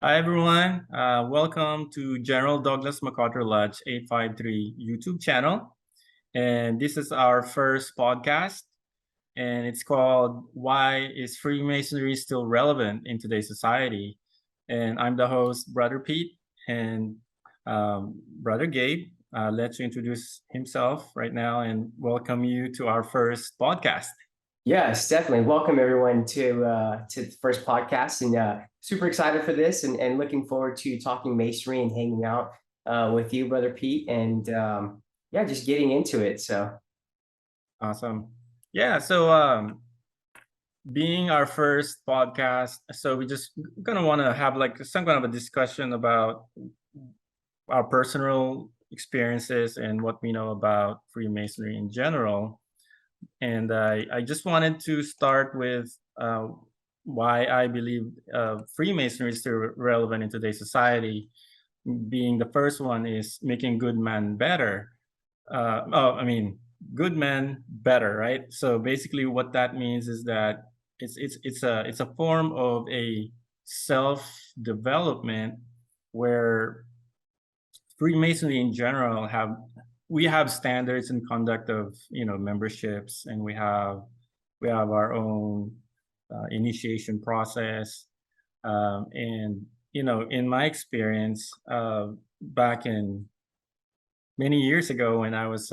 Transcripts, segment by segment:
Hi, everyone. Welcome to General Douglas MacArthur Lodge 853 YouTube channel. And this is our first podcast, and it's called Why is Freemasonry Still Relevant in Today's Society? And I'm the host, Brother Pete, and Brother Gabe. Let's introduce himself right now and welcome you to our first podcast. Yes, definitely. Welcome everyone to the first podcast, and super excited for this, and looking forward to talking masonry and hanging out with you, Brother Pete, and yeah, just getting into it. So Awesome. Yeah. So, being our first podcast, so we just gonna want to have like some kind of a discussion about our personal experiences and what we know about Freemasonry in general. And I just wanted to start with why I believe Freemasonry is still relevant in today's society. Being the first one is making good man better. Good man better, right? So basically, what that means is that it's a form of a self development where Freemasonry in general we have standards and conduct of memberships, and we have our own initiation process, and in my experience, back in many years ago when I was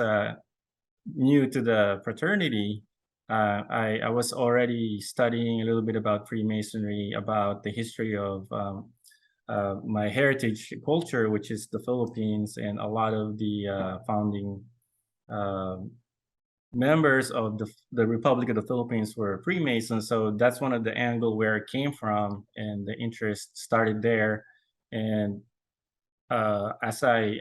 new to the fraternity, I was already studying a little bit about Freemasonry, about the history of my heritage culture, which is the Philippines, and a lot of the founding uh, members of the Republic of the Philippines were Freemasons. So that's one of the angle where it came from, and the interest started there. And as I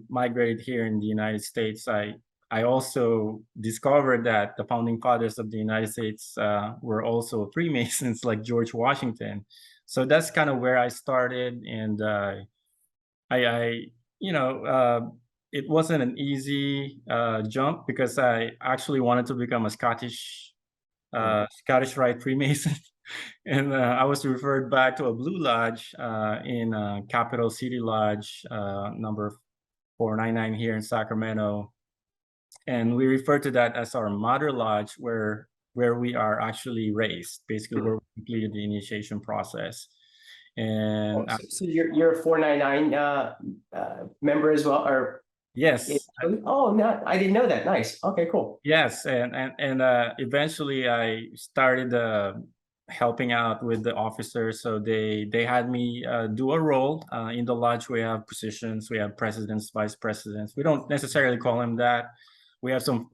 migrated here in the United States, I also discovered that the founding fathers of the United States were also Freemasons, like George Washington. So that's kind of where I started, and I it wasn't an easy jump because I actually wanted to become a Scottish Rite Freemason. And I was referred back to a Blue Lodge in Capital City Lodge, number 499 here in Sacramento. And we refer to that as our mother lodge, where we are actually raised, basically where we completed the initiation process. And so you're a 499 member as well, or yes, oh, no, I didn't know that. Nice. Okay, cool. yes, and eventually I started helping out with the officers. So they had me do a role in the lodge. We have positions, we have presidents, vice presidents. We don't necessarily call them that. We have some,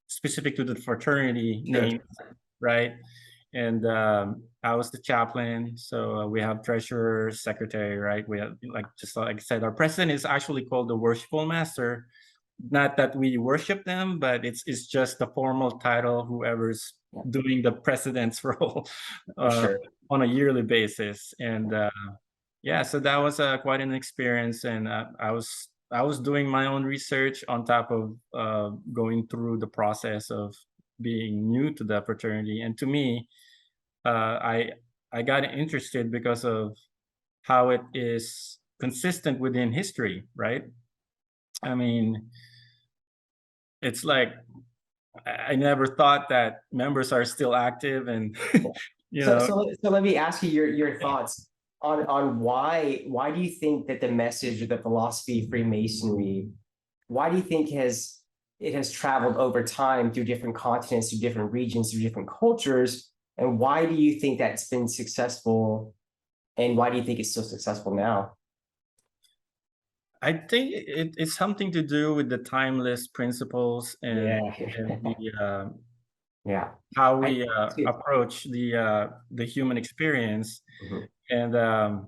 specific to the fraternity Sure. name, right? And I was the chaplain. So we have treasurer, secretary, right? We have, like, just like I said, our president is actually called the Worshipful Master. Not that we worship them, but it's just the formal title. Whoever's doing the president's role For sure. on a yearly basis, and yeah, so that was quite an experience. And I was doing my own research on top of going through the process of being new to the fraternity. And to me, I got interested because of how it is consistent within history, right? I mean, it's like I never thought that members are still active, and you So know, so let me ask you your thoughts on why do you think that the message or the philosophy of Freemasonry, why do you think it has traveled over time through different continents, through different regions, through different cultures, and why do you think that's been successful, and why do you think it's so successful now? I think it's something to do with the timeless principles and Yeah. the Yeah. how I we too. approach the human experience. Mhm. And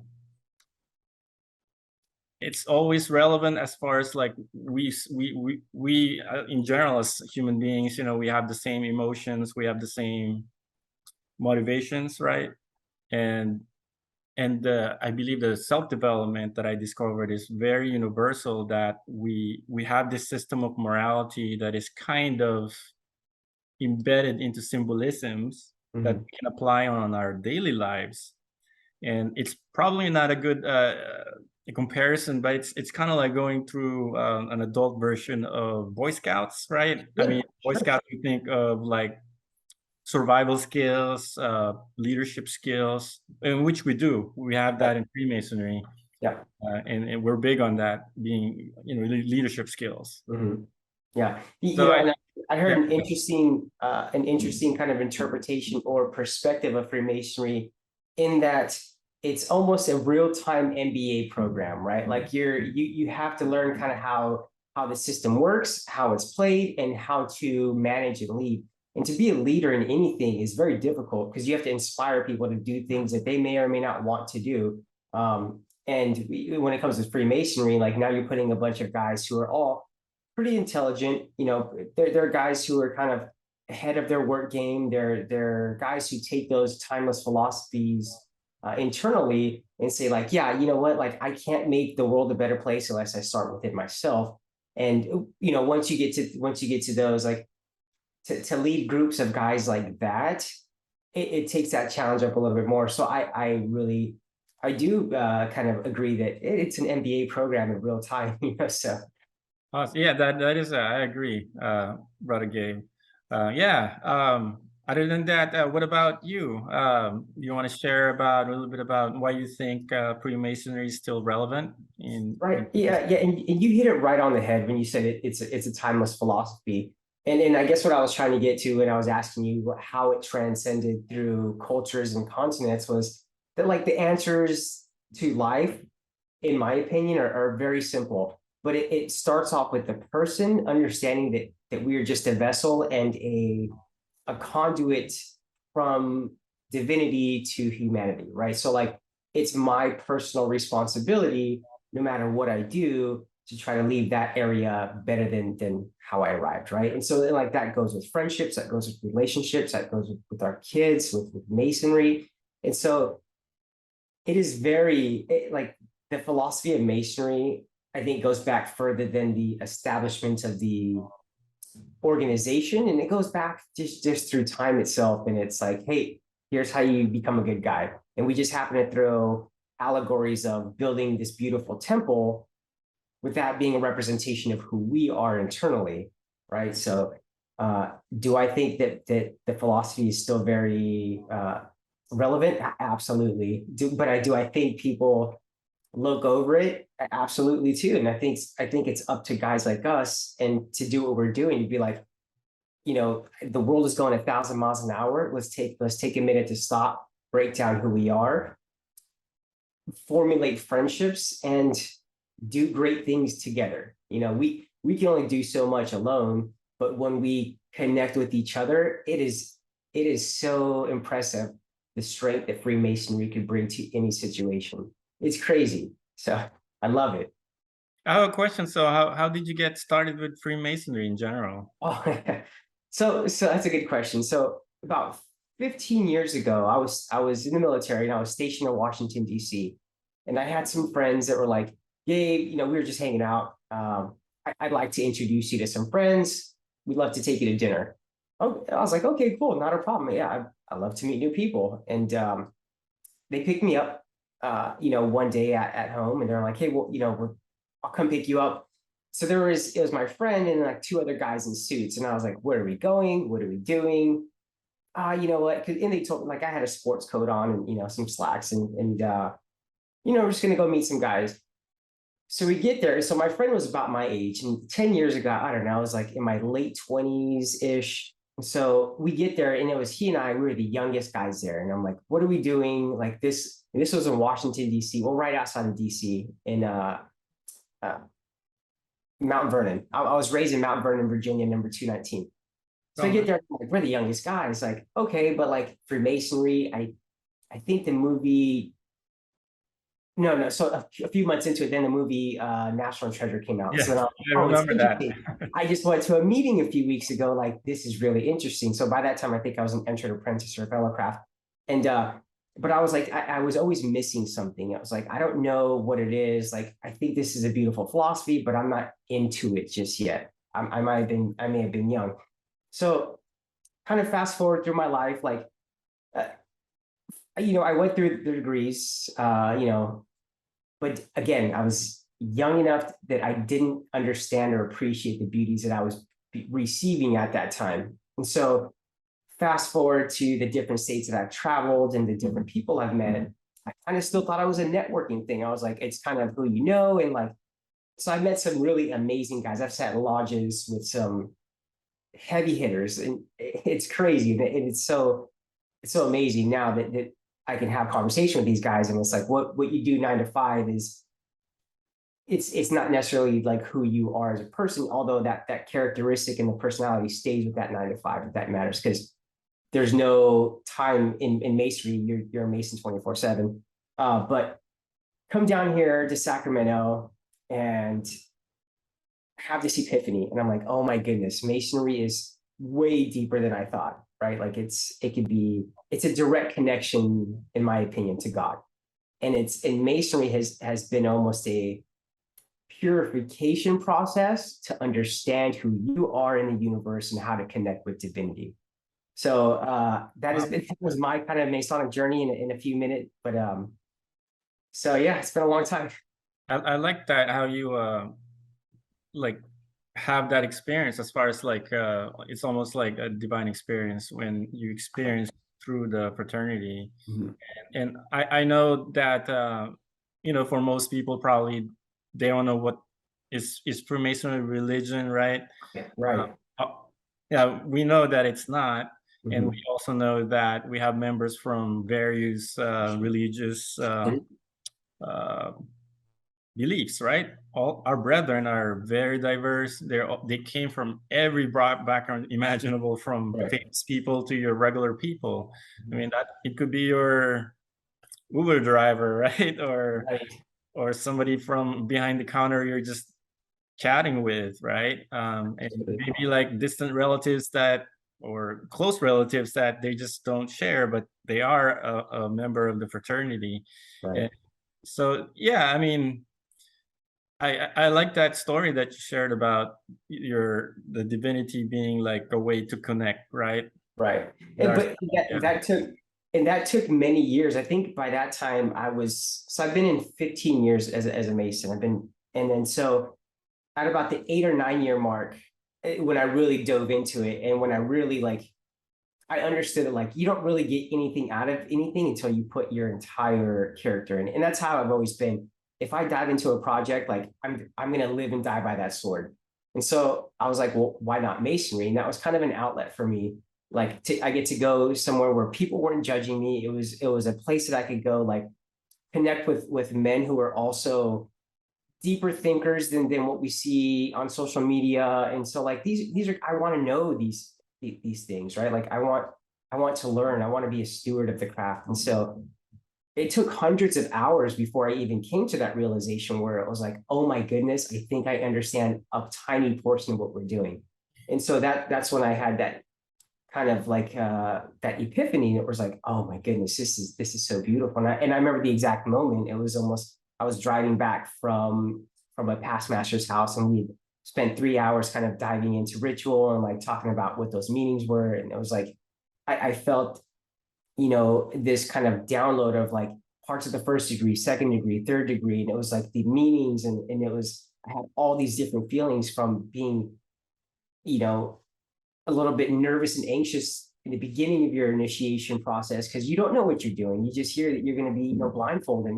it's always relevant as far as like we in general as human beings, we have the same emotions, we have the same motivations, right? and I believe the self development that I discovered is very universal, that we have this system of morality that is kind of embedded into symbolisms that Mhm. we can apply on our daily lives. and it's probably not a good comparison, but it's kind of like going through an adult version of Boy Scouts, right? I Yeah, mean, Boy sure. Scouts, you think of like survival skills, leadership skills, in which we do. We have Yeah. that in Freemasonry, Yeah. and we're big on that being, leadership skills. Mhm. Yeah. So And I heard yeah, an interesting kind of interpretation or perspective of Freemasonry in that it's almost a real-time MBA program, right? Like you have to learn kind of how the system works, how it's played, and how to manage and lead. And to be a leader in anything is very difficult because you have to inspire people to do things that they may or may not want to do. And when it comes to Freemasonry, like now you're putting a bunch of guys who are all pretty intelligent. They're guys who are kind of ahead of their work game. They're guys who take those timeless philosophies internally and say like, yeah, you know what, like I can't make the world a better place unless I start with it myself. And once you get to those, like to lead groups of guys like that, it takes that challenge up a little bit more. So I do kind of agree that it's an MBA program in real time. So awesome. Yeah, that is, I agree, Brother Gabe. Yeah. Other than that, what about you? You want to share about a little bit about why you think Freemasonry is still relevant in right, yeah, and you hit it right on the head when you said it's a timeless philosophy. And I guess what I was trying to get to when I was asking you how it transcended through cultures and continents was that like the answers to life, in my opinion, are very simple. But it starts off with the person understanding that we are just a vessel and a conduit from divinity to humanity, right? So like it's my personal responsibility, no matter what I do, to try to leave that area better than how I arrived, right? And so like that goes with friendships, that goes with relationships, that goes with our kids, with masonry. And so it is like the philosophy of masonry, I think, goes back further than the establishment of the organization, and it goes back just through time itself. And it's like, hey, here's how you become a good guy. And we just happen to throw allegories of building this beautiful temple with that being a representation of who we are internally, right? So do I think that the philosophy is still very relevant? Absolutely. Do I think people look over it? Absolutely too. And I think it's up to guys like us and to do what we're doing, to be like, the world is going 1,000 miles an hour. Let's take a minute to stop, break down who we are, formulate friendships, and do great things together. We can only do so much alone, but when we connect with each other, it is so impressive the strength that Freemasonry could bring to any situation. It's crazy. So I love it. I have a question. So how did you get started with Freemasonry in general? Oh, so that's a good question. So about 15 years ago, I was in the military and I was stationed in Washington, D.C. And I had some friends that were like, Gabe, we were just hanging out. I'd like to introduce you to some friends. We'd love to take you to dinner. Oh, I was like, okay, cool, not a problem. Yeah, I love to meet new people. And they picked me up, one day at home, and they're like, hey, well, I'll come pick you up. So it was my friend and like two other guys in suits, and I was like, where are we going? What are we doing? You know what? And they told me, like, I had a sports coat on and some slacks, and we're just gonna go meet some guys. So we get there. So my friend was about my age, and 10 years ago, I don't know, I was like in my late 20s ish. So we get there, and it was he and I, we were the youngest guys there. And I'm like, what are we doing? Like this, and this was in Washington, D.C., well, right outside of D.C. in uh, Mount Vernon. I was raised in Mount Vernon, Virginia, number 219. So I get Oh, there, like, we're the youngest guys. Like, okay, but like Freemasonry, I think the movie, no, no. So a few months into it, then the movie National Treasure came out. So yes, then I oh, it's remember that. interesting. I just went to a meeting a few weeks ago. Like, this is really interesting. So by that time, I think I was an entered apprentice or a fellow craft. And but I was like, I was always missing something. I was like, I don't know what it is. Like, I think this is a beautiful philosophy, but I'm not into it just yet. I may have been young. So kind of fast forward through my life, like I went through the degrees, but again, I was young enough that I didn't understand or appreciate the beauties that I was receiving at that time. And so fast forward to the different states that I've traveled and the different people I've met, I kind of still thought it was a networking thing. I was like, it's kind of who you know. And like, so I met some really amazing guys. I've sat in lodges with some heavy hitters, and it's crazy. And it's so amazing now that I can have conversation with these guys. And it's like, what you do 9 to 5 is it's not necessarily like who you are as a person, although that characteristic and the personality stays with that 9 to 5, if that matters, because there's no time in masonry. You're a mason 24/7. But come down here to Sacramento and have this epiphany, and I'm like, oh my goodness, masonry is way deeper than I thought, right? Like it's a direct connection, in my opinion, to God. And masonry has been almost a purification process to understand who you are in the universe and how to connect with divinity. So that was my kind of Masonic journey in a few minutes. But so yeah, it's been a long time. I like that how you like have that experience, as far as like it's almost like a divine experience when you experience through the fraternity. Mhm. And I know that for most people, probably they don't know what is Freemasonry religion, right? Yeah, Uh, right. yeah, we know that it's not, and we Mhm. also know that we have members from various religious Mhm. uh, beliefs, right? All our brethren are very diverse. They came from every broad background imaginable, from Right. famous people to your regular people. I Mhm. mean, that it could be your Uber driver, right? Right. Or somebody from behind the counter you're just chatting with, right? And Absolutely. maybe like distant relatives that, or close relatives that they just don't share, but they are a member of the fraternity. Right. And so, yeah, I mean, I like that story that you shared about the divinity being like a way to connect, right? Right. With And our, but that yeah. that took that took many years. I think by that time I've been in 15 years as a Mason. And then so at about the 8 or 9 year mark, when I really dove into it, and when I really like I understood that like you don't really get anything out of anything until you put your entire character in. And that's how I've always been. If I dive into a project, like I'm gonna live and die by that sword. And so I was like, well, why not masonry? And that was kind of an outlet for me. Like I get to go somewhere where people weren't judging me. It was a place that I could go like connect with men who are also deeper thinkers than what we see on social media. And so like these are I want to know these things, right? Like I want to learn. I want to be a steward of the craft. And so it took hundreds of hours before I even came to that realization where it was like, oh my goodness, I think I understand a tiny portion of what we're doing. And so that's when I had that kind of like that epiphany. And it was like, oh my goodness, this is so beautiful. And I remember the exact moment. It was almost I was driving back from a past master's house, and we spent 3 hours kind of diving into ritual and like talking about what those meanings were. And it was like I felt this kind of download of like parts of the first degree, second degree, third degree, and it was like the meanings, and it was I had all these different feelings from being you know a little bit nervous and anxious in the beginning of your initiation process because you don't know what you're doing. You just hear that you're going to be, blindfolded.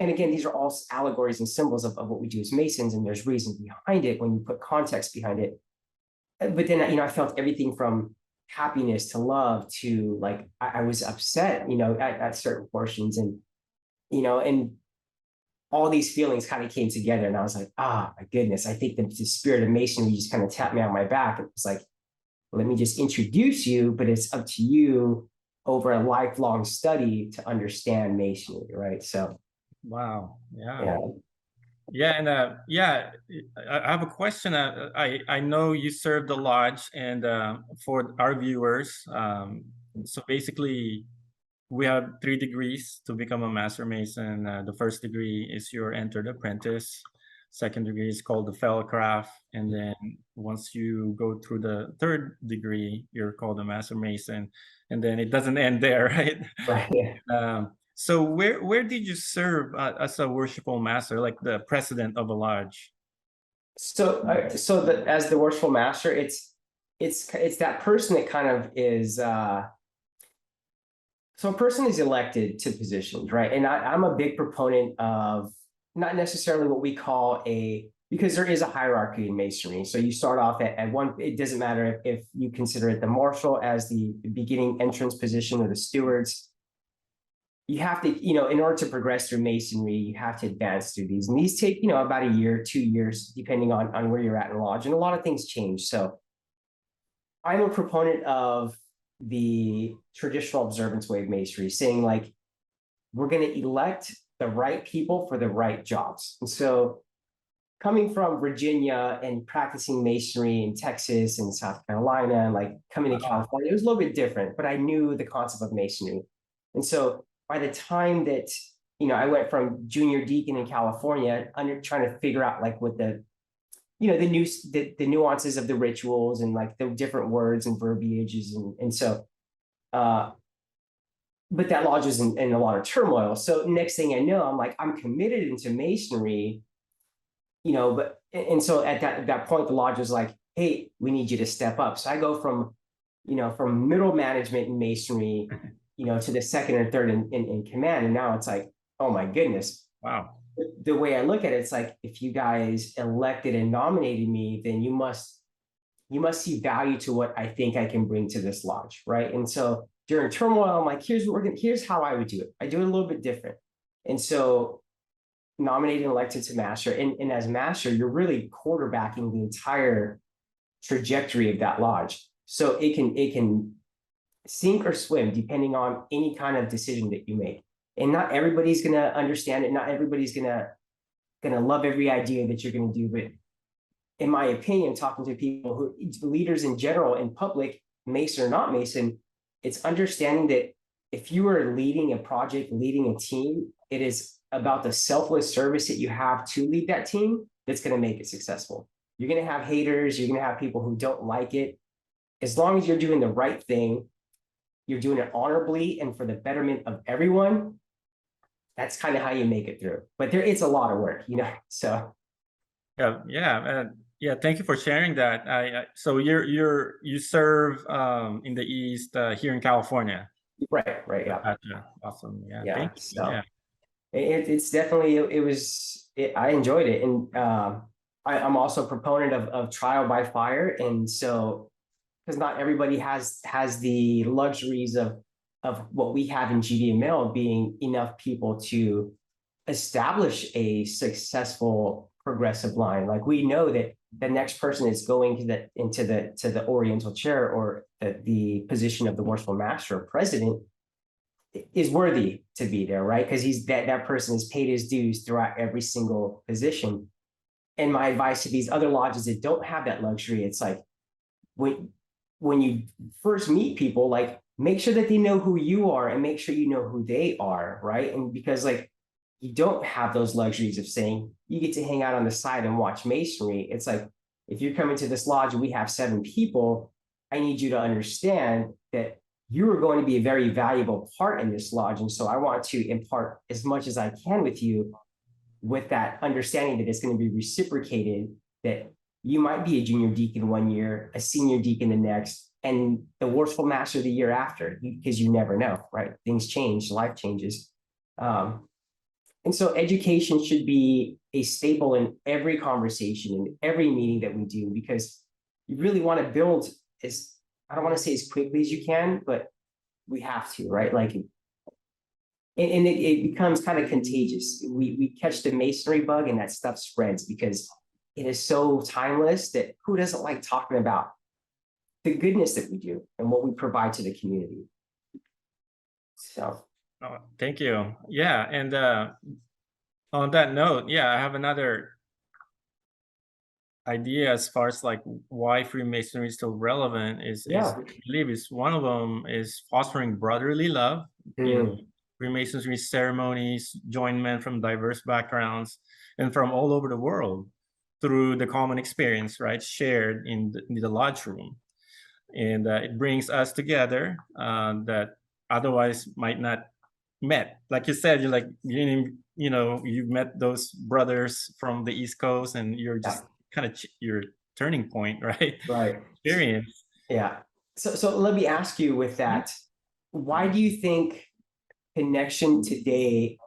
And again, these are all allegories and symbols of what we do as Masons, and there's reason behind it when you put context behind it. But then, I felt everything from happiness to love to like, I was upset, at certain portions, and all these feelings kind of came together. And I was like, my goodness, I think the spirit of Masonry just kind of tapped me on my back. It was like, let me just introduce you, but it's up to you over a lifelong study to understand masonry, right? So, Wow. Yeah. yeah. Yeah, and yeah, I have a question. I know you served the lodge, and for our viewers, so basically, we have 3 degrees to become a master mason. The first degree is your entered apprentice. Second degree is called the fellowcraft, and then once you go through the third degree, you're called a master mason. and then it doesn't end there, right? Right. Yeah. So where did you serve as a worshipful master, like the president of a lodge? As the worshipful master, it's that person that kind of is. So a person is elected to positions, right? And I'm a big proponent of not necessarily what we call because there is a hierarchy in masonry. So you start off at one, it doesn't matter if you consider it the marshal as the beginning entrance position or the stewards. You have to, in order to progress through masonry, you have to advance through these. And these take, about a year, 2 years, depending on where you're at in lodge. And a lot of things change. So I'm a proponent of the traditional observance way of masonry, saying like, we're going to elect the right people for the right jobs. And so coming from Virginia and practicing masonry in Texas and South Carolina, and like coming to California, it was a little bit different, but I knew the concept of masonry. And so by the time that, I went from junior deacon in California, trying to figure out like what the nuances of the rituals and like the different words and verbiages. But that lodge was in a lot of turmoil. So next thing I know, I'm like, I'm committed into masonry, and so at that point, the lodge was like, hey, we need you to step up. So I go from middle management in masonry, to the second or third in command. And now it's like, oh my goodness. Wow. The way I look at it, it's like, if you guys elected and nominated me, then you must see value to what I think I can bring to this lodge, right? And so during turmoil, I'm like, here's how I would do it. I do it a little bit different. And so nominated and elected to master, and as master, you're really quarterbacking the entire trajectory of that lodge. So it can sink or swim depending on any kind of decision that you make. And not everybody's gonna understand it. Not everybody's gonna love every idea that you're gonna do. But in my opinion, talking to people leaders in general in public, Mason or not Mason, it's understanding that if you are leading a project, leading a team, it is about the selfless service that you have to lead that team that's going to make it successful. You're going to have haters. You're going to have people who don't like it. As long as you're doing the right thing, you're doing it honorably and for the betterment of everyone, that's kind of how you make it through. But it's a lot of work, so. Yeah. Thank you for sharing that. So you serve in the East here in California. Right. Yeah. Gotcha. Awesome. Yeah. Yeah. Thank you. So Yeah. it's definitely, I enjoyed it. And I'm also a proponent of trial by fire. And so, because not everybody has the luxuries of what we have in GDML, being enough people to establish a successful progressive line. Like, we know that the next person is going to the Oriental chair or the position of the worshipful master or president is worthy to be there, right? Because that person has paid his dues throughout every single position. And my advice to these other lodges that don't have that luxury, it's like, when you first meet people, like, make sure that they know who you are and make sure you know who they are, right? And because like, you don't have those luxuries of saying you get to hang out on the side and watch masonry. It's like, if you're coming to this lodge and we have 7 people, I need you to understand that you are going to be a very valuable part in this lodge. And so I want to impart as much as I can with you, with that understanding that it's going to be reciprocated, that you might be a junior deacon one year, a senior deacon the next, and the worshipful master the year after, because you never know, right? Things change, life changes. And so education should be a staple in every conversation, in every meeting that we do, because you really want to build I don't want to say as quickly as you can, but we have to, right? Like, and it becomes kind of contagious. We catch the masonry bug and that stuff spreads because it is so timeless that who doesn't like talking about the goodness that we do and what we provide to the community. So. Oh, thank you. Yeah. And on that note, I have another idea as far as like why Freemasonry is still relevant I believe is one of them is fostering brotherly love. Freemasonry ceremonies join men from diverse backgrounds and from all over the world through the common experience, right, shared in the lodge room. and it brings us together that otherwise might not met. Like you said, you've met those brothers from the East Coast, and you're just kind of your turning point, right? Right. Experience. Yeah. So let me ask you with that, why do you think connection today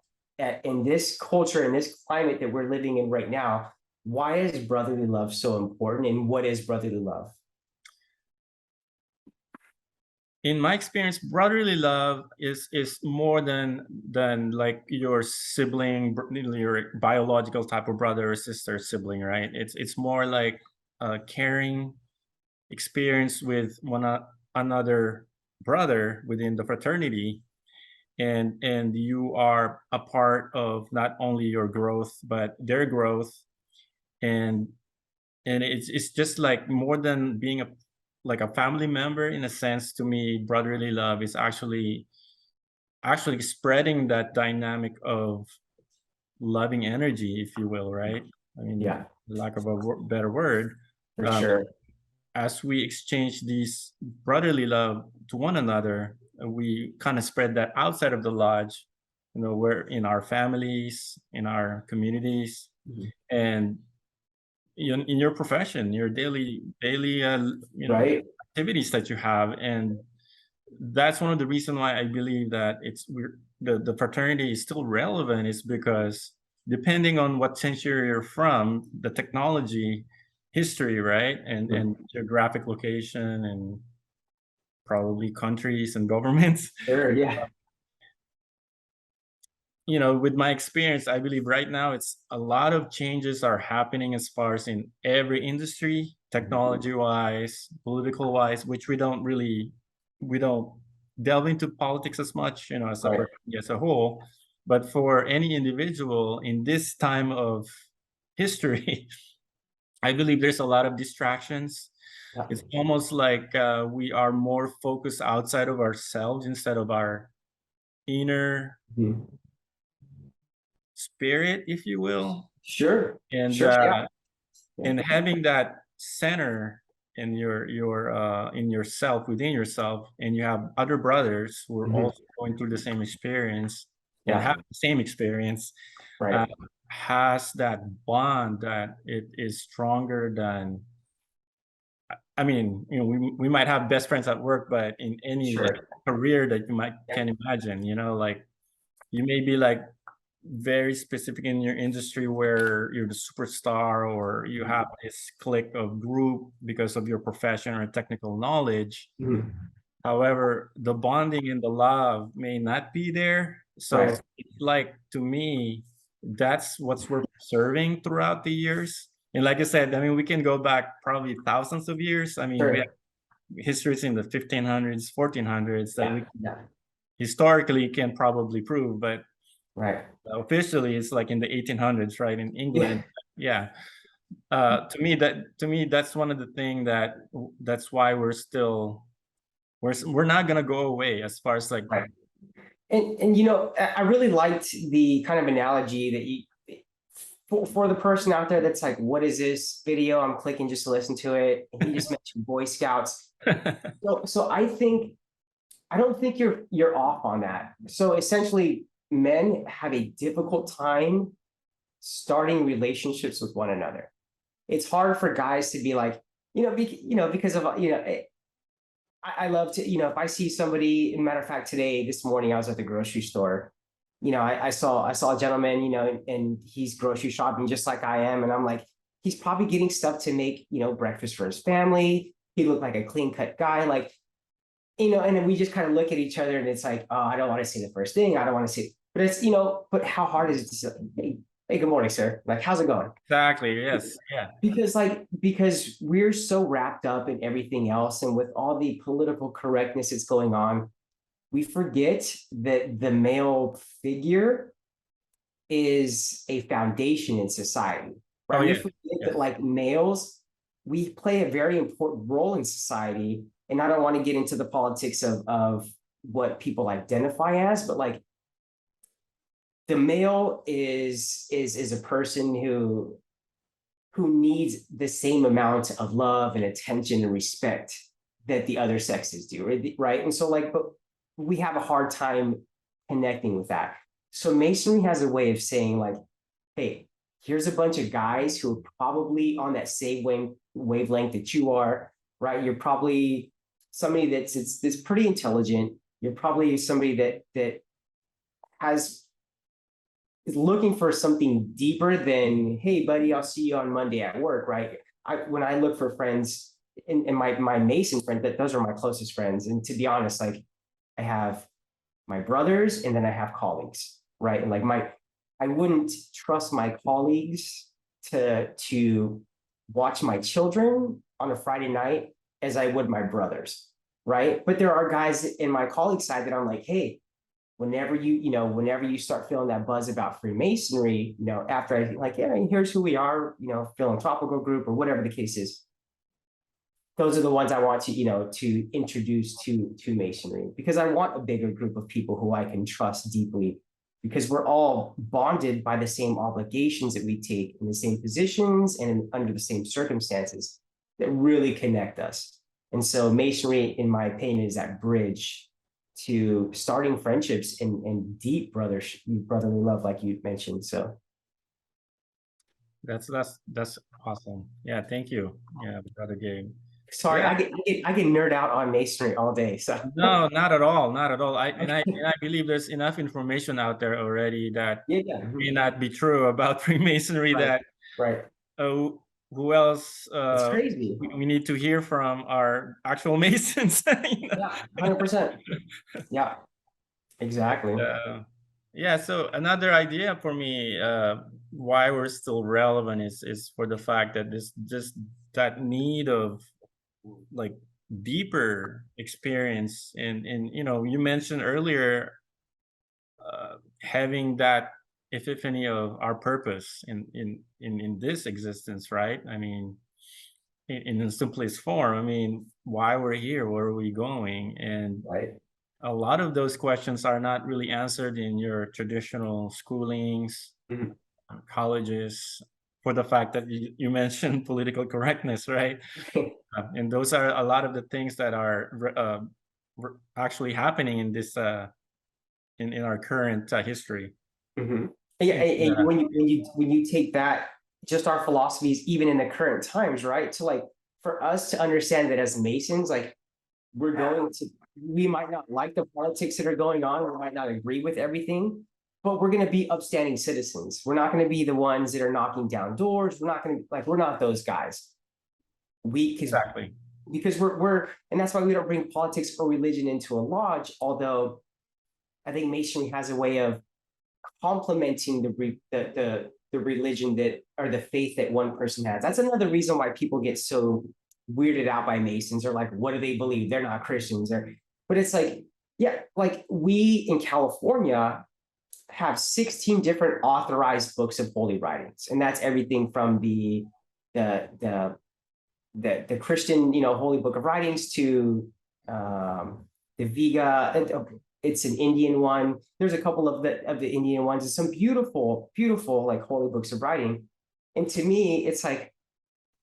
in this culture, in this climate that we're living in right now, why is brotherly love so important, and what is brotherly love? In my experience, brotherly love is more than like your sibling, your biological type of brother or sister sibling, right? It's more like a caring experience with another brother within the fraternity, and you are a part of not only your growth but their growth, and it's just like more than being a family member. In a sense, to me, brotherly love is actually spreading that dynamic of loving energy, if you will, right? I mean, Yeah, lack of a better word. for sure. As we exchange these brotherly love to one another, we kind of spread that outside of the lodge. We're in our families, in our communities, and in your profession, your daily Right. activities that you have. And that's one of the reasons why I believe that the fraternity is still relevant, is because depending on what century you're from, the technology, history, right, and geographic location, and probably countries and governments, Sure. Yeah. with my experience, I believe right now it's a lot of changes are happening as far as in every industry, technology wise, political wise, which we don't delve into politics as much, as a Right. as a whole. But for any individual in this time of history, I believe there's a lot of distractions. Yeah. It's almost like we are more focused outside of ourselves instead of our inner Mhm. spirit, if you will. Sure. And Sure. Yeah. and having that center in in yourself, within yourself, and you have other brothers who are Mhm. also going through the same experience and Yeah. have the same experience, uh, Right. has that bond that it is stronger than. I mean, we might have best friends at work, but in any like Sure. career that you Yeah. can imagine, like you may be like very specific in your industry where you're the superstar, or you have this clique of group because of your profession or technical knowledge. Mhm. However, the bonding and the love may not be there. So Right. it's like, to me, that's what's we're preserving throughout the years. And like I said, I mean, we can go back probably thousands of years. I mean, we have Sure. histories in the 1500s, 1400s that Yeah. we Yeah. historically can probably prove, but Right. officially it's like in the 1800s, right, in Yeah. England. Yeah. To me, that's one of the thing that's why we're not gonna go away as far as like. Right. And I really liked the kind of analogy that you for the person out there that's like, what is this video? I'm clicking just to listen to it. And he just mentioned Boy Scouts. So I don't think you're off on that. So essentially, men have a difficult time starting relationships with one another. It's hard for guys to be like, because of I love to, if I see somebody, matter of fact, this morning I was at the grocery store. I saw a gentleman, and he's grocery shopping just like I am. And I'm like, he's probably getting stuff to make, breakfast for his family. He looked like a clean cut guy. Like, and then we just kind of look at each other and it's like, oh, I don't want to say the first thing. I don't want to say, but it's, but how hard is it to say, hey, good morning, sir. Like, how's it going? Exactly. Yes. Yeah. Because we're so wrapped up in everything else, and with all the political correctness that's going on, we forget that the male figure is a foundation in society, right? Oh We yeah. forget Yes. that, like, males, we play a very important role in society. And I don't want to get into the politics of what people identify as, but like, the male is a person who needs the same amount of love and attention and respect that the other sexes do, right? And so like, but we have a hard time connecting with that. So Masonry has a way of saying like, hey, here's a bunch of guys who are probably on that same wavelength that you are, right? You're probably somebody that's pretty intelligent. You're probably somebody that is looking for something deeper than, hey, buddy, I'll see you on Monday at work, right? When I look for friends and my Mason friends, those are my closest friends. And to be honest, like I have my brothers and then I have colleagues, right? And like I wouldn't trust my colleagues to watch my children on a Friday night as I would my brothers, right? But there are guys in my colleague side that I'm like, hey, whenever you start feeling that buzz about Freemasonry, after I like, yeah, here's who we are, philanthropical group or whatever the case is. Those are the ones I want to introduce to Masonry, because I want a bigger group of people who I can trust deeply, because we're all bonded by the same obligations that we take in the same positions and under the same circumstances that really connect us. And so Masonry, in my opinion, is that bridge to starting friendships and deep brotherly love, like you mentioned. So That's awesome. Yeah, thank you. Yeah, Brother Gabe. sorry, Yeah. I get nerd out on Masonry all day. So No, not at all, not at all. I believe there's enough information out there already that yeah. may not be true about Freemasonry. Right. That Right. who else It's crazy. we need to hear from our actual Masons. Yeah, 100%. Yeah, exactly. Yeah, so another idea for me why we're still relevant is for the fact that this just that need of like deeper experience, and you mentioned earlier having that epiphany of our purpose in this existence, right? I mean, in the simplest form, I mean, why we're here, where are we going? And Right. a lot of those questions are not really answered in your traditional schoolings, Mhm. colleges, for the fact that you mentioned political correctness, right? And those are a lot of the things that are actually happening in this in our current history. Mhm. Yeah, And, and when you take that, just our philosophies, even in the current times, right? So like for us to understand that as Masons, like we might not like the politics that are going on, we might not agree with everything, but we're going to be upstanding citizens. We're not going to be the ones that are knocking down doors. We're not those guys. exactly. Because and that's why we don't bring politics or religion into a lodge. Although I think Masonry has a way of complementing the religion that, or the faith that one person has. That's another reason why people get so weirded out by Masons, or like, what do they believe? They're not Christians. But it's like, yeah, like we in California have 16 different authorized books of holy writings, and that's everything from the Christian, holy book of writings to the Viga. It's an Indian one. There's a couple of the Indian ones, and some beautiful, beautiful like holy books of writing. And to me, it's like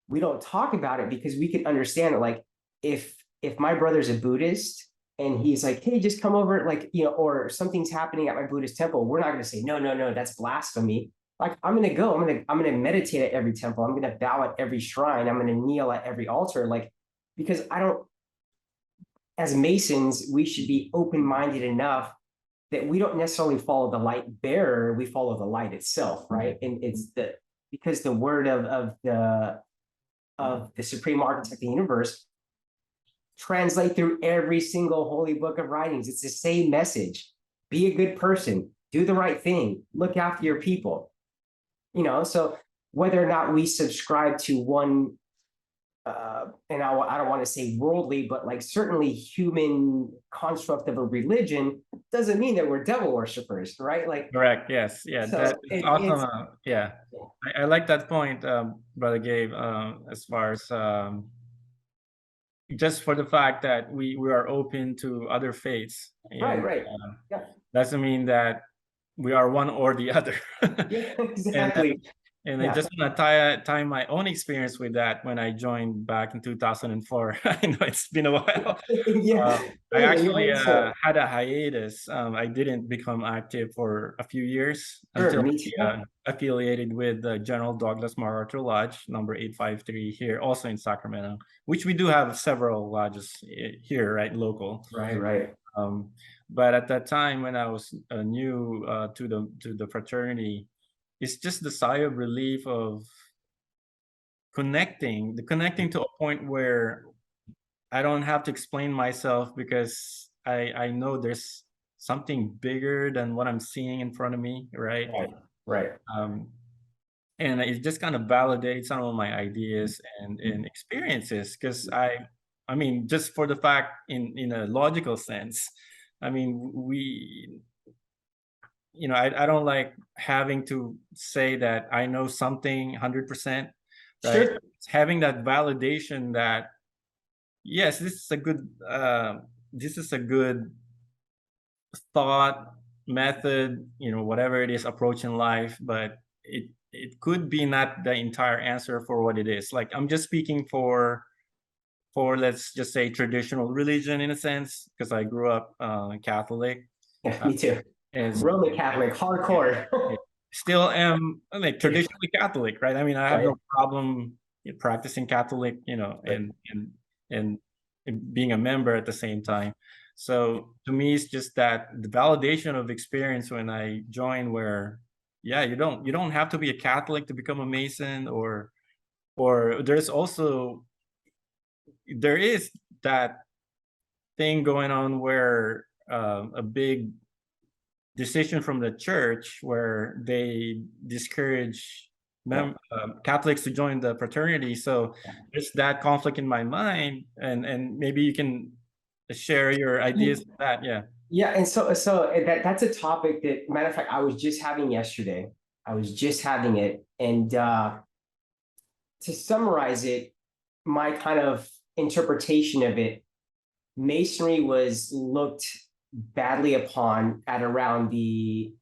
we don't talk about it because we can understand it. Like if my brother's a Buddhist and he's like, hey, just come over, like, or something's happening at my Buddhist temple, we're not going to say, no, that's blasphemy. Like I'm going to go, I'm going to meditate at every temple. I'm going to bow at every shrine. I'm going to kneel at every altar. Like, because as Masons, we should be open-minded enough that we don't necessarily follow the light bearer, we follow the light itself, right? And it's because the word of the supreme architect of the universe translate through every single holy book of writings. It's the same message. Be a good person, do the right thing, look after your people. So whether or not we subscribe to one and I don't want to say worldly, but like certainly human construct of a religion, doesn't mean that we're devil worshippers, right? Like Correct. Yes. Yeah. so That's awesome. Yeah, I like that point, Brother Gabe. As far as just for the fact that we are open to other faiths, and right. Yeah. doesn't mean that we are one or the other. Yeah, And exactly. And I just want to tie my own experience with that when I joined back in 2004. I know it's been a while. I actually had a hiatus. I didn't become active for a few years until affiliated with the General Douglas MacArthur Lodge, number 853 here, also in Sacramento, which we do have several lodges here, right, local. Right. But at that time, when I was new to the fraternity, it's just the sigh of relief of connecting to a point where I don't have to explain myself, because I know there's something bigger than what I'm seeing in front of me, right? Right. And it just kind of validates some of my ideas and experiences, because I mean, just for the fact in a logical sense, I mean, I don't like having to say that I know something 100%, right? Sure. Having that validation that, yes, this is a good thought method, whatever it is, approach in life, but it could be not the entire answer for what it is. Like, I'm just speaking for let's just say traditional religion, in a sense, because I grew up Catholic. Yeah, me too. And Roman Catholic, hardcore. Still am like traditionally Catholic, right? I mean, I have no problem practicing Catholic, and being a member at the same time. So to me, it's just that the validation of experience when I join, where, yeah, you don't have to be a Catholic to become a Mason, or there is that thing going on where a big decision from the church where they discourage Catholics to join the fraternity. So there's that conflict in my mind, and maybe you can share your ideas on that. Yeah, and so that's a topic that, matter of fact, I was just having yesterday. I was just having it, and to summarize it, my kind of interpretation of it, Masonry was looked badly upon at around the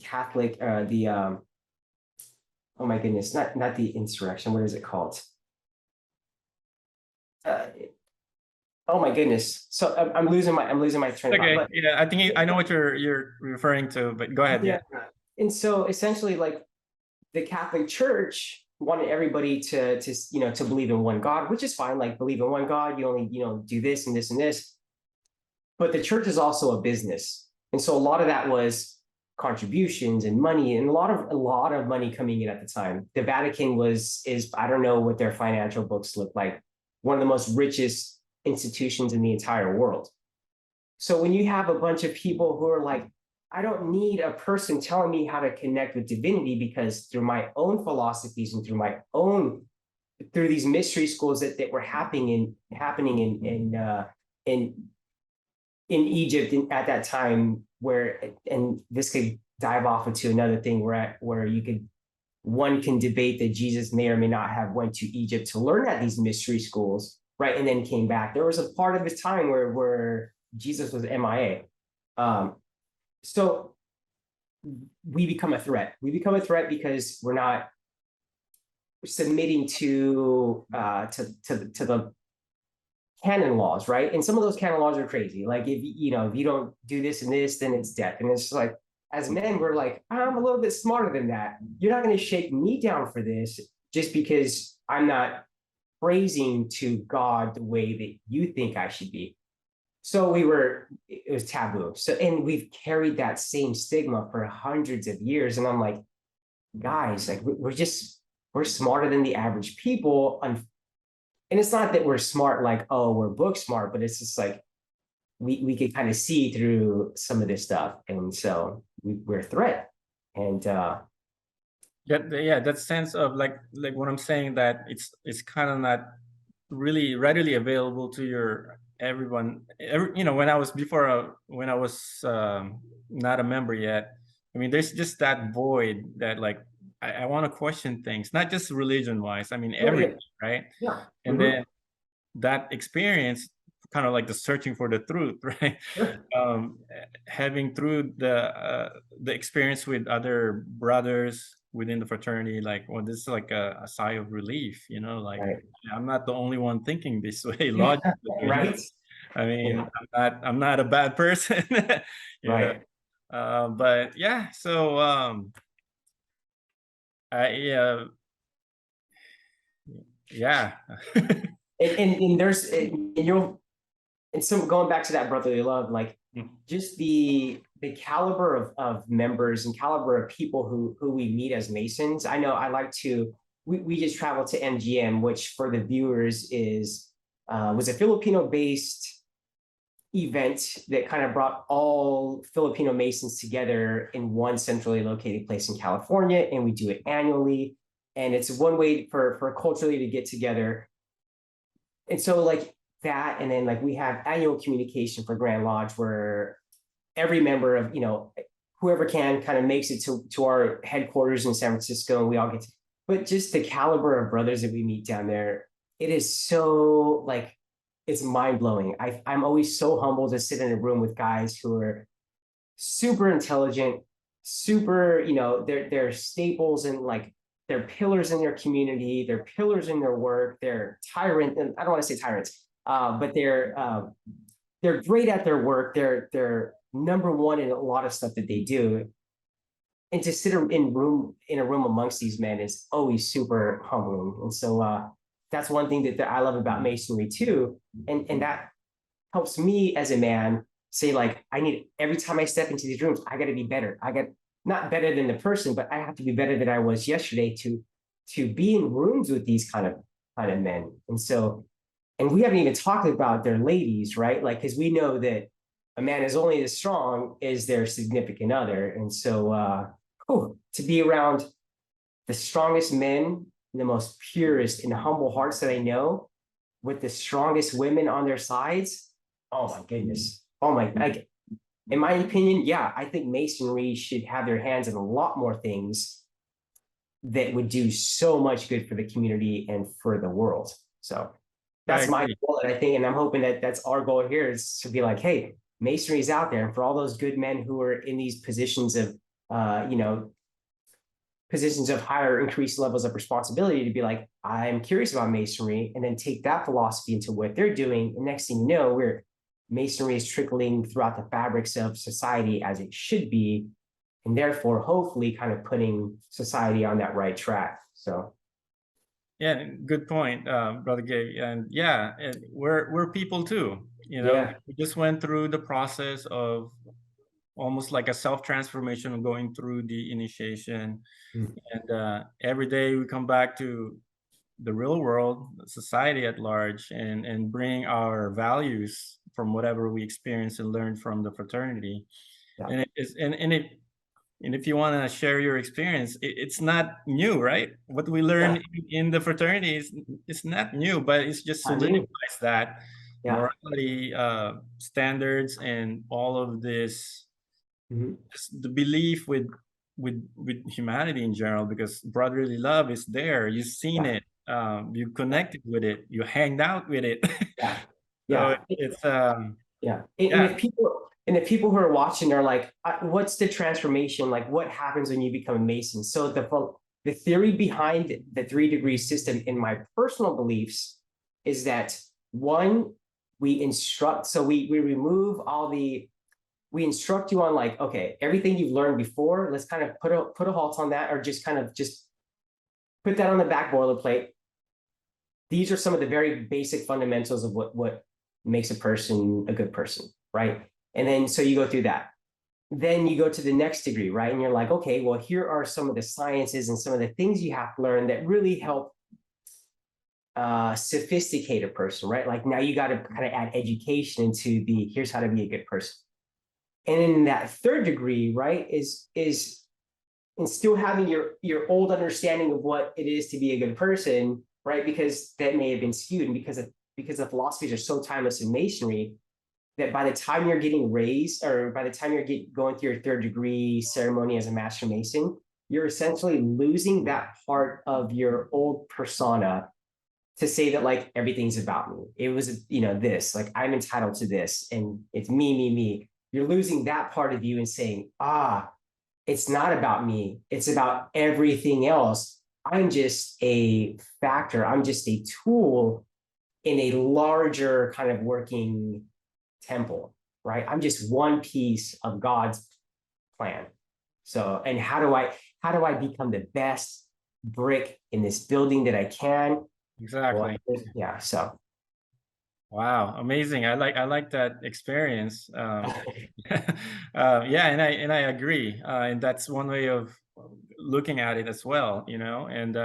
Catholic, oh my goodness, not the insurrection. What is it called? Oh my goodness! So I'm losing my train of thought. Yeah, I think I know what you're referring to, but go ahead. Yeah. And so essentially, like, the Catholic Church wanted everybody to believe in one God, which is fine. Like, believe in one God, you only do this and this and this. But the church is also a business, and so a lot of that was contributions and money, and a lot of money coming in at the time. The Vatican is I don't know what their financial books look like, one of the most richest institutions in the entire world. So when you have a bunch of people who are like, I don't need a person telling me how to connect with divinity, because through my own philosophies and through these mystery schools that were happening in Egypt at that time, and this could dive off into another thing where one can debate that Jesus may or may not have went to Egypt to learn at these mystery schools, right, and then came back. There was a part of his time where Jesus was MIA. So we become a threat. We become a threat because we're not submitting to the canon laws, right? And some of those canon laws are crazy. Like, if you don't do this and this, then it's death. And it's like, as men, we're like, I'm a little bit smarter than that. You're not going to shake me down for this just because I'm not praising to God the way that you think I should be. So it was taboo. So, and we've carried that same stigma for hundreds of years. And I'm like, guys, like, we're smarter than the average people. And it's not that we're smart, like, oh, we're book smart, but it's just like, we could kind of see through some of this stuff. And so we're a threat. And that sense of like what I'm saying, that it's kind of not really readily available to everyone. When I was not a member yet, I mean, there's just that void that, like, I want to question things, not just religion wise, I mean everything, right? Yeah. And then that experience kind of like the searching for the truth, right? Sure. Having through the experience with other brothers within the fraternity, like, well, this is like a sigh of relief, you know, like Right. I'm not the only one thinking this way logically, you know? Right. I mean, Yeah. I'm not a bad person, you know. Right. But yeah, so I yeah. And there's and you'll and so going back to that brotherly love, like just the caliber of members and caliber of people who we meet as Masons. I know I like to we just traveled to MGM, which for the viewers is was a Filipino based event that kind of brought all Filipino Masons together in one centrally located place in California, and we do it annually. And it's one way for culturally to get together. And so like that, and then like we have annual communication for Grand Lodge where every member of, you know, whoever can kind of makes it to our headquarters in San Francisco, and we all get to, but just the caliber of brothers that we meet down there, it is so like it's mind-blowing. I'm always so humbled to sit in a room with guys who are super intelligent, super, you know, they're staples and like they're pillars in their community, they're pillars in their work, they're tyrant, and I don't want to say tyrants, but they're great at their work, they're number one in a lot of stuff that they do. And to sit in a room amongst these men is always super humbling. And so that's one thing that I love about Masonry too. And that helps me as a man say, like, I need every time I step into these rooms, I got to be better. I got not better than the person, but I have to be better than I was yesterday to be in rooms with these kind of men. And so, and we haven't even talked about their ladies, right? Like, because we know that a man is only as strong as their significant other. And so to be around the strongest men, the most purest and humble hearts that I know, with the strongest women on their sides, oh my goodness. Oh my, like, in my opinion, yeah, I think Masonry should have their hands in a lot more things that would do so much good for the community and for the world. So that's my goal, and I think, and I'm hoping that that's our goal here, is to be like, hey, Masonry is out there, and for all those good men who are in these positions of, you know, positions of higher increased levels of responsibility, to be like, I'm curious about Masonry, and then take that philosophy into what they're doing. And next thing you know, Masonry is trickling throughout the fabrics of society as it should be, and therefore hopefully kind of putting society on that right track. So yeah, good point, Brother Gabe. And yeah, and we're people too. You know, yeah. we just went through the process of almost like a self-transformation of going through the initiation. And every day we come back to the real world, society at large, and bring our values from whatever we experience and learn from the fraternity. Yeah. And it is, and if you want to share your experience, it's not new, right? What we learn in the fraternity is it's not new, but it's just solidifies that morality standards and all of this, just the belief with humanity in general, because brotherly love is there. You've seen it, you connected with it, you hanged out with it. Yeah. So Yeah. it's yeah. And if people who are watching are like, what's the transformation? Like, what happens when you become a Mason? So the theory behind the 3-degree system, in my personal beliefs, is that one, we instruct, so we remove all the, we instruct you on like, okay, everything you've learned before, let's kind of put a halt on that, or just kind of just put that on the back boilerplate. These are some of the very basic fundamentals of what makes a person a good person, right? And then so you go through that. Then you go to the next degree, right? And you're like, okay, well, here are some of the sciences and some of the things you have to learn that really help sophisticate a person, right? Like now you got to kind of add education into the, here's how to be a good person. And in that 3rd degree, right, is and still having your old understanding of what it is to be a good person, right? Because that may have been skewed, and because the philosophies are so timeless in Masonry, that by the time you're getting raised, or by the time you're going through your 3rd degree ceremony as a Master Mason, you're essentially losing that part of your old persona to say that like everything's about me. It was, you know, this, like I'm entitled to this and it's me. You're losing that part of you and saying, it's not about me. It's about everything else. I'm just a factor. I'm just a tool in a larger kind of working temple, right? I'm just one piece of God's plan. So, and how do I become the best brick in this building that I can? Exactly. Well, yeah. So, Wow, amazing. I like that experience. Yeah, and I agree. And that's one way of looking at it as well, you know. And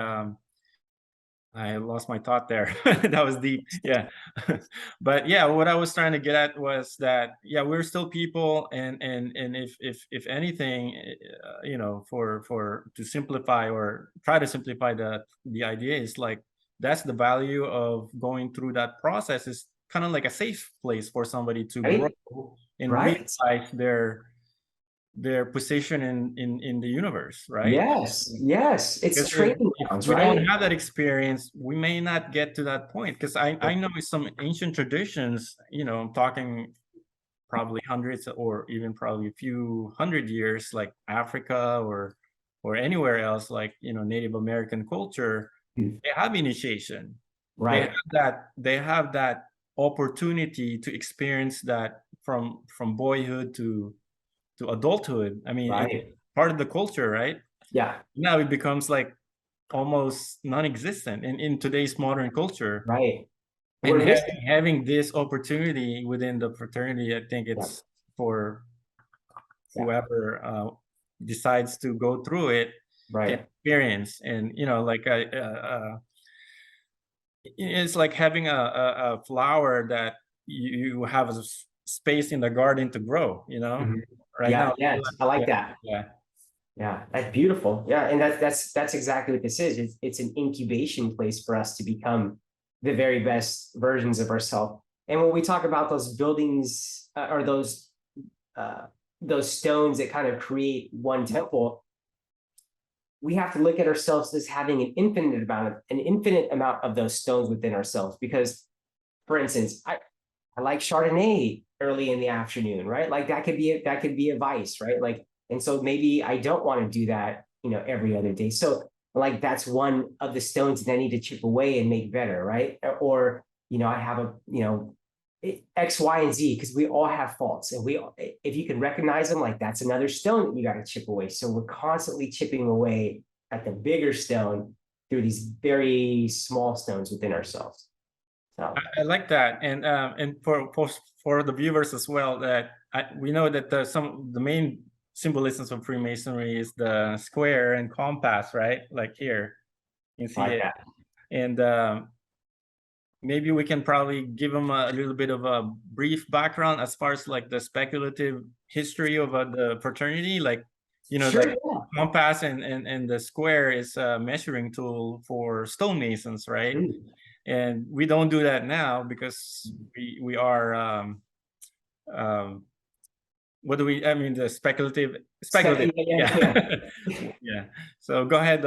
I lost my thought there. That was deep. Yeah. But yeah, what I was trying to get at was that yeah, we're still people, and if anything, you know, for to simplify or try to simplify the idea is like that's the value of going through that process is kind of like a safe place for somebody to grow right, and right. realize their position in the universe, right? Yes. It's Because training if grounds, we don't right? have that experience, we may not get to that point. Because I know some ancient traditions, you know, I'm talking probably hundreds or even probably a few hundred years, like Africa or anywhere else, like you know, Native American culture, Mm. they have initiation. Right, They have that opportunity to experience that from boyhood to adulthood. I mean, it's right. part of the culture, right? Yeah, Now it becomes like almost non-existent in today's modern culture. right. And We're missing. having this opportunity within the fraternity, I think Yeah, it's for yeah, whoever decides to go through it can right. experience. And you know, like it's like having a flower that you have a space in the garden to grow. You know, Mhm. right Yeah, now. yes, I like Yeah, that. yeah, Yeah, that's beautiful. Yeah, and that's exactly what this is. It's an incubation place for us to become the very best versions of ourselves. And when we talk about those buildings or uh, those stones that kind of create one temple, we have to look at ourselves as having an infinite amount of those stones within ourselves. Because, for instance, I like Chardonnay early in the afternoon, right? Like that could be a vice, right? Like, and so maybe I don't want to do that, you know, every other day. So like that's one of the stones that I need to chip away and make better, right? Or, you know, I have a, you know, X, Y, and Z, because we all have faults. And if you can recognize them, like that's another stone that you got to chip away. So we're constantly chipping away at the bigger stone through these very small stones within ourselves. So I like that, and for the viewers as well, that we know that the main symbolisms of Freemasonry is the square and compass, right? Like here, you can I see like it, that. and maybe we can probably give them a little bit of a brief background as far as like the speculative history of the fraternity, like you know, Sure. like compass and the square is a measuring tool for stonemasons, right? Yeah. And we don't do that now because we are um what do we I mean the speculative yeah. Yeah, so go ahead,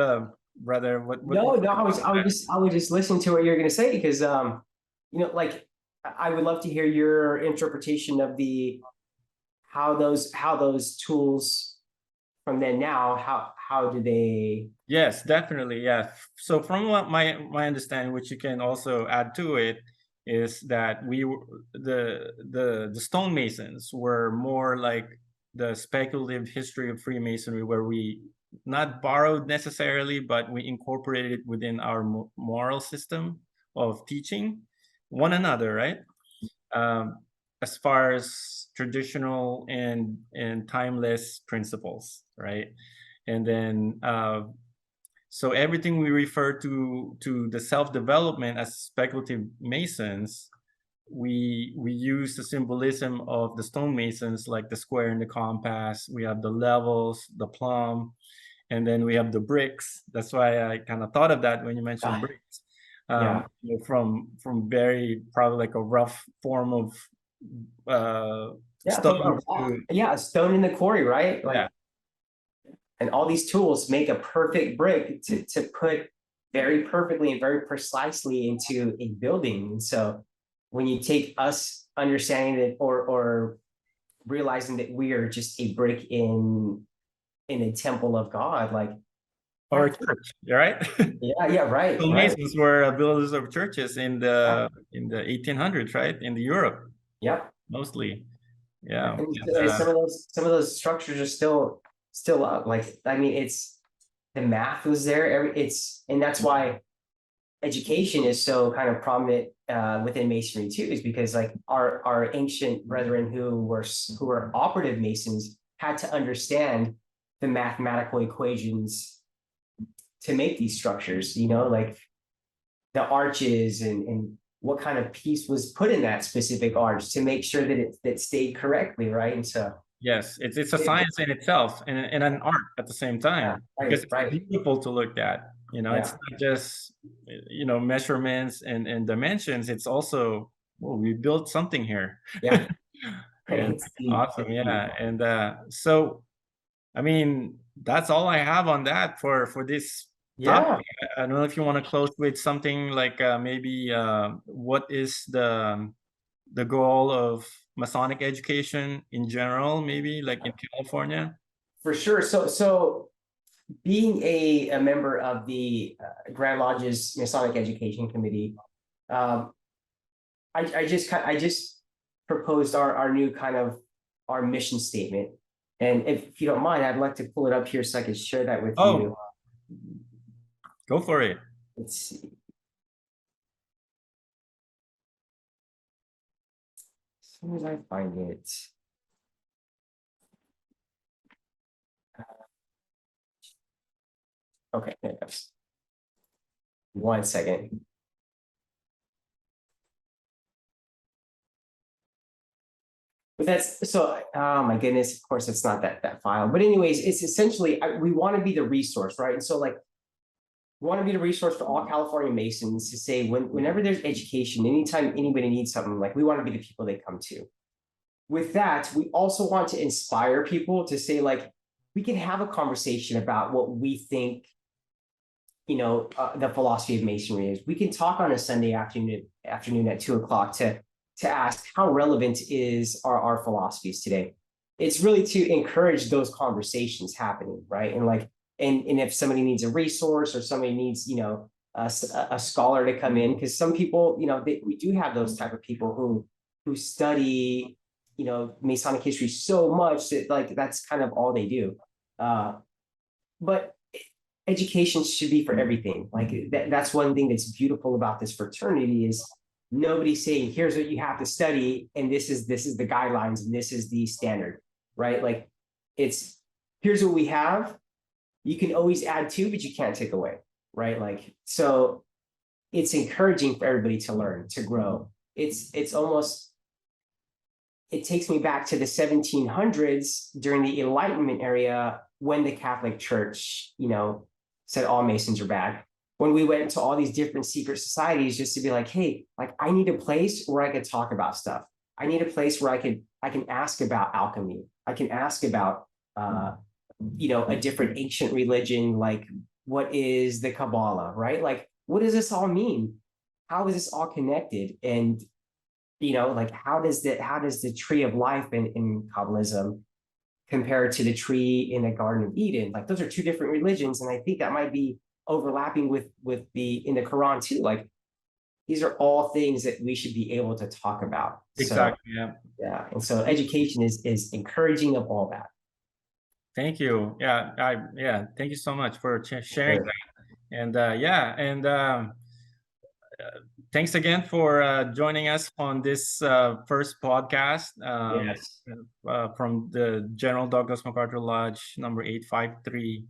brother, what No, I was just listening to what you're going to say because, you know, like I would love to hear your interpretation of the how those tools from then now how do they? Yes, definitely. Yeah. So from what my understanding, which you can also add to it, is that the stonemasons were more like the speculative history of Freemasonry, where we not borrowed necessarily, but we incorporated it within our moral system of teaching one another, right? Um, as far as traditional and timeless principles, right? And then so everything we refer to the self-development as speculative masons, we use the symbolism of the stonemasons, like the square and the compass. We have the levels, the plumb, and then we have the bricks. That's why I kind of thought of that when you mentioned bricks. Yeah, You know, from very probably like a rough form of yeah, from stone to a stone in the quarry, right? yeah, Like, and all these tools make a perfect brick to put very perfectly and very precisely into a building. And so when you take us understanding that or realizing that we are just a brick in a temple of God, like Or a church, right? yeah, right, So right. Masons were builders of churches in the 1800s, right? In the Europe, Yep. mostly. Yeah. Yeah. And some of those structures are still up. Like, I mean, it's the math was there. And that's why education is so kind of prominent within Masonry too, is because like our ancient brethren who were operative Masons had to understand the mathematical equations to make these structures, you know, like the arches and what kind of piece was put in that specific arch to make sure that that stayed correctly, right? And so Yes, it's a science in itself and an art at the same yeah, time, because right, it's right. beautiful to look at. You know, it's Yeah, not just measurements and dimensions. It's also, well, we built something here. yeah. And It's deep. awesome, It's yeah. deep. And so I mean, that's all I have on that for this topic. Yeah, I don't know if you want to close with something like maybe what is the goal of Masonic education in general, maybe like in California? for sure. So being a member of the Grand Lodge's Masonic Education Committee, um, I just proposed our new kind of our mission statement. And if you don't mind, I'd like to pull it up here so I can share that with Oh, you. go for it. Let's see. As soon as I find it. Okay, there it goes. 1 second. But that's so, oh my goodness, of course, it's not that file. But anyways, it's essentially, we want to be the resource, right? And so like, we want to be the resource for all California Masons to say whenever there's education, anytime anybody needs something, like we want to be the people they come to. With that, we also want to inspire people to say like, we can have a conversation about what we think, the philosophy of Masonry is. We can talk on a Sunday afternoon at 2 o'clock to ask how relevant is our philosophies today. It's really to encourage those conversations happening, right? And like, and if somebody needs a resource or somebody needs, a scholar to come in, because some people, we do have those type of people who study, Masonic history so much that like that's kind of all they do. But education should be for everything. Like that's one thing that's beautiful about this fraternity is nobody's saying here's what you have to study and this is the guidelines and this is the standard, right? Like it's here's what we have. You can always add to, but you can't take away, right? Like so it's encouraging for everybody to learn, to grow. It's almost it takes me back to the 1700s during the Enlightenment era when the Catholic Church, said all Masons are bad. When we went into all these different secret societies just to be like, hey, like I need a place where I could talk about stuff. I need a place where I can ask about alchemy. I can ask about a different ancient religion, like what is the Kabbalah, right? Like, what does this all mean? How is this all connected? And like how does the tree of life in Kabbalism compared to the tree in the Garden of Eden? Like those are two different religions, and I think that might be overlapping with the in the Quran too. Like these are all things that we should be able to talk about. So Exactly. Yeah. yeah, and so education is encouraging of all that. Thank you. Yeah. Thank you so much for sharing Sure. that. And thanks again for joining us on this first podcast Yes. from the General Douglas MacArthur Lodge number 853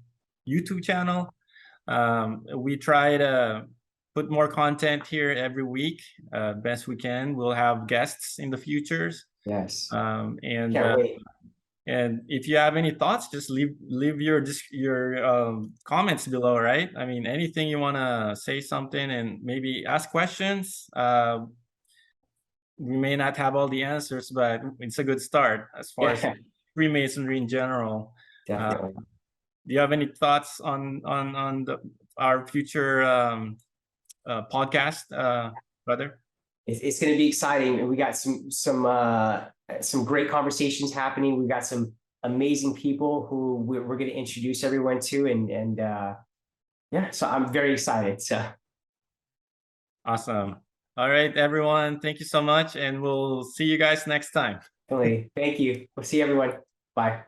YouTube channel. We try to put more content here every week, best we can. We'll have guests in the futures. Yes. And Can't wait. and if you have any thoughts, just leave your comments below, right? I mean, anything you want to say something and maybe ask questions. We may not have all the answers, but it's a good start as far as Yeah, Freemasonry in general. Uh, definitely. Do you have any thoughts on our future podcast, brother? It's going to be exciting, and we got some great conversations happening. We've got some amazing people who we're going to introduce everyone to, and yeah, so I'm very excited. So awesome. All right, everyone. Thank you so much, and we'll see you guys next time. thank you. We'll see everyone. Bye.